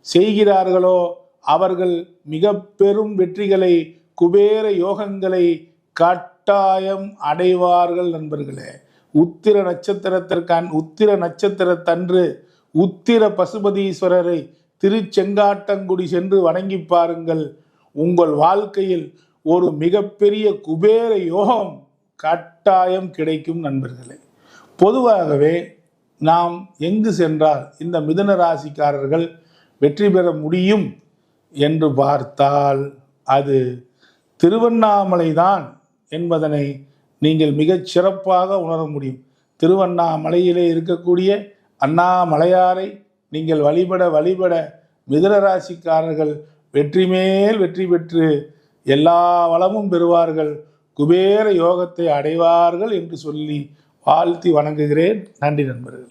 செய்கிறார்களோ அவர்கள் மிக பெரும் வெற்றிகளை, குபேர யோகங்களை கட்டாயம் அடைவார்கள் நண்பர்களே. உத்திர நட்சத்திரத்தன்று உத்திர பசுபதீஸ்வரரை திருச்செங்காட்டங்குடி சென்று வணங்கி பாருங்கள். உங்கள் வாழ்க்கையில் ஒரு மிகப்பெரிய குபேர யோகம் கட்டாயம் கிடைக்கும் நண்பர்களே. பொதுவாகவே நாம் எங்கு சென்றால் இந்த மிதுன ராசிக்காரர்கள் வெற்றி பெற முடியும் என்று பார்த்தால் அது திருவண்ணாமலை தான் என்பதனை நீங்கள் மிகச் சிறப்பாக உணர முடியும். திருவண்ணாமலையிலே இருக்கக்கூடிய அண்ணாமலையாரை நீங்கள் வழிபட மிதுன ராசிக்காரர்கள் வெற்றி மேல் வெற்றி பெற்று எல்லா வளமும் பெறுவார்கள், குபேர யோகத்தை அடைவார்கள் என்று சொல்லி வாழ்த்தி வணங்குகிறேன். நன்றி நண்பர்கள்.